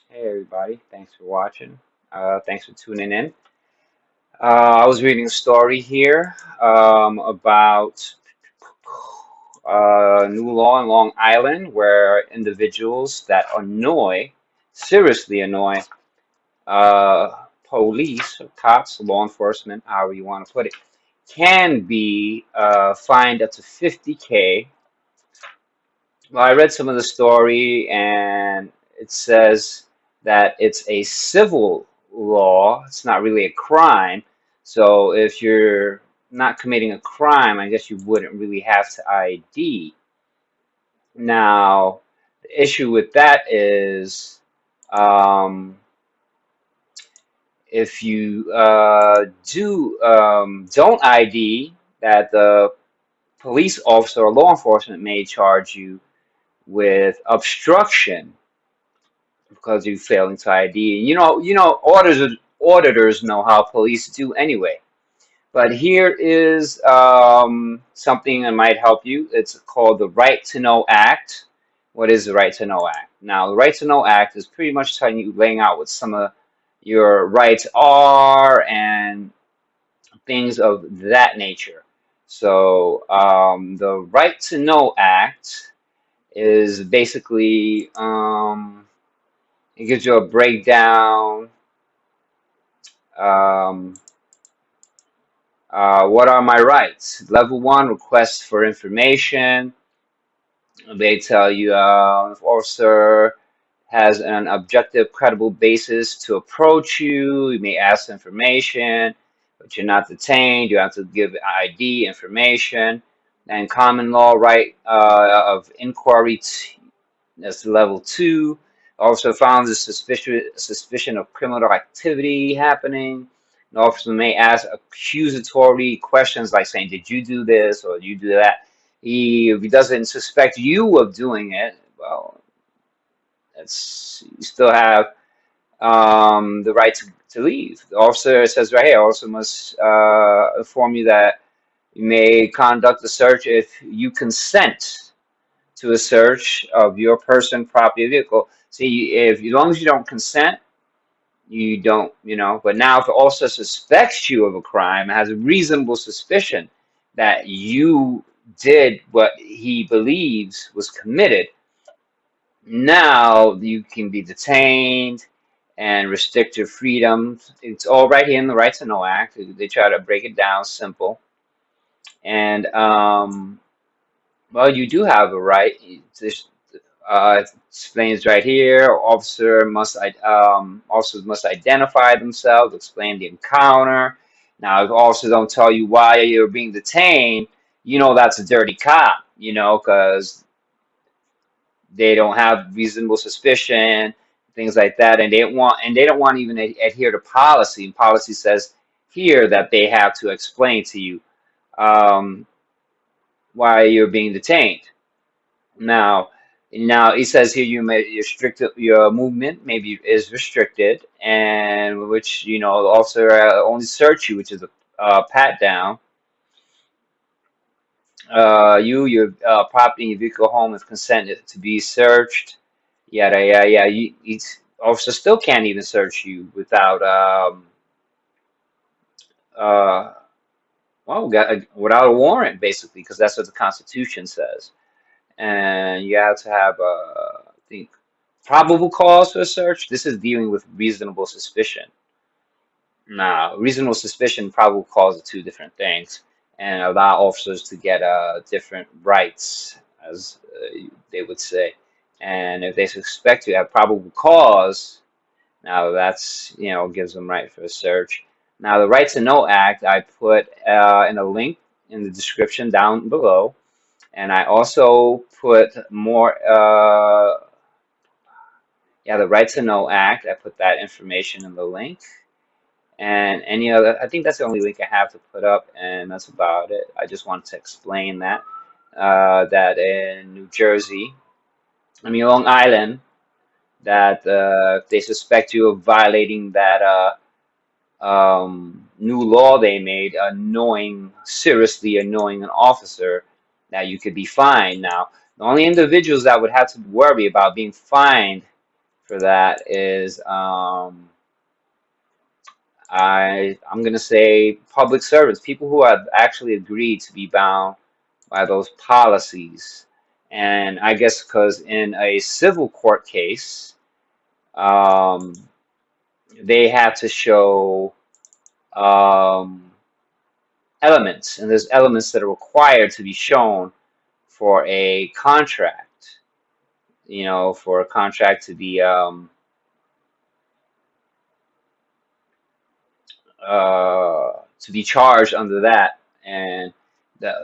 Hey everybody, thanks for watching. Thanks for tuning in. I was reading a story here about new law in Long Island where individuals that seriously annoy police, or cops, law enforcement, however you want to put it, can be fined up to 50K. Well, I read some of the story, and it says that it's a civil law. It's not really a crime. So if you're not committing a crime, I guess you wouldn't really have to ID. Now, the issue with that is um, if you don't ID, that the police officer or law enforcement may charge you with obstruction because you failing to ID. Auditors know how police do anyway. But here is something that might help you. It's called the Right to Know Act. What is the Right to Know Act? Now, the Right to Know Act is pretty much telling you, laying out what some of your rights are and things of that nature. So, the Right to Know Act is basically it gives you a breakdown. Um, what are my rights? Level one, request for information. They tell you if officer has an objective, credible basis to approach you. You may ask information, but you're not detained. You have to give ID information. And common law right of inquiry, that's level two. Also found the suspicion of criminal activity happening. An officer may ask accusatory questions like saying, "Did you do this or did you do that?" If he doesn't suspect you of doing it, well, you still have the right to leave. The officer says right here, also must inform you that you may conduct a search if you consent to a search of your person, property, or vehicle. See, if as long as you don't consent, you don't. But now, if it also suspects you of a crime, has a reasonable suspicion that you did what he believes was committed, now you can be detained and restrict your freedoms. It's all right here in the Right to Know Act. They try to break it down simple. And well, you do have a right. This explains right here. Officers must identify themselves, explain the encounter. Now, if officers don't tell you why you're being detained, that's a dirty cop. Because they don't have reasonable suspicion, things like that, and they don't want to even adhere to policy. And policy says here that they have to explain to you um, why you're being detained. Now, now it says here your movement maybe is restricted, and which the officer only search you, which is a pat down. Your property, your vehicle, home is consented to be searched. Yada yada yada. Officer still can't even search you without uh without a warrant, basically, because that's what the Constitution says. And you have to have I think probable cause for a search. This is dealing with reasonable suspicion. Now, reasonable suspicion, probable cause are two different things, and allow officers to get different rights, as they would say. And if they suspect you have probable cause, now that's gives them right for a search. Now, the Right to Know Act, I put in a link in the description down below. And I also put more, yeah, the Right to Know Act. I put that information in the link. And any other, I think that's the only link I have to put up, and that's about it. I just wanted to explain that. That in New Jersey, Long Island, that if they suspect you of violating that new law they made, seriously annoying an officer, that you could be fined. Now, the only individuals that would have to worry about being fined for that is I'm gonna say public servants, people who have actually agreed to be bound by those policies. And I guess because in a civil court case, um, they have to show um, elements, and there's elements that are required to be shown for a contract. You know, for a contract to be charged under that, and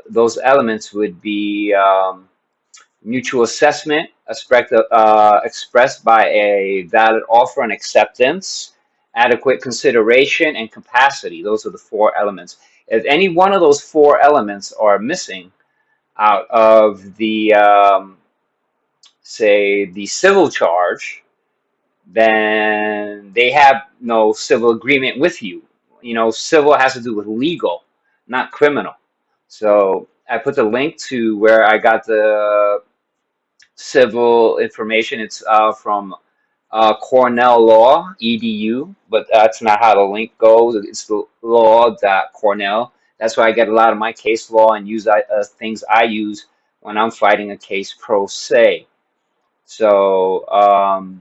those elements would be mutual assessment, expressed by a valid offer and acceptance, adequate consideration, and capacity. Those are the four elements. If any one of those four elements are missing out of the, say, the civil charge, then they have no civil agreement with you. You know, civil has to do with legal, not criminal. So I put the link to where I got the civil information. It's from Cornell Law, edu, but that's not how the link goes. It's the law.cornell. That's where I get a lot of my case law and use things I use when I'm fighting a case pro se. So I'm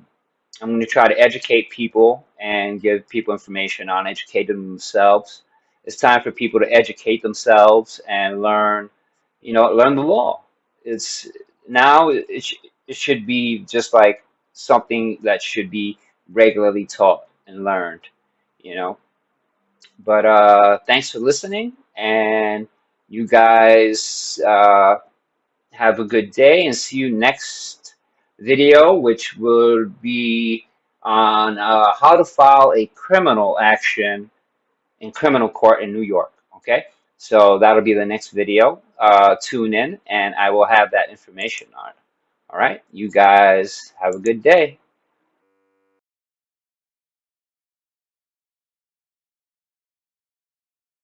going to try to educate people and give people information on educating themselves. It's time for people to educate themselves and learn, you know, learn the law. It's now it should be just like something that should be regularly taught and learned, you know. But thanks for listening, and you guys have a good day, and see you next video, which will be on how to file a criminal action in criminal court in New York. Okay, so that'll be the next video. Tune in, and I will have that information on it. All right, you guys have a good day.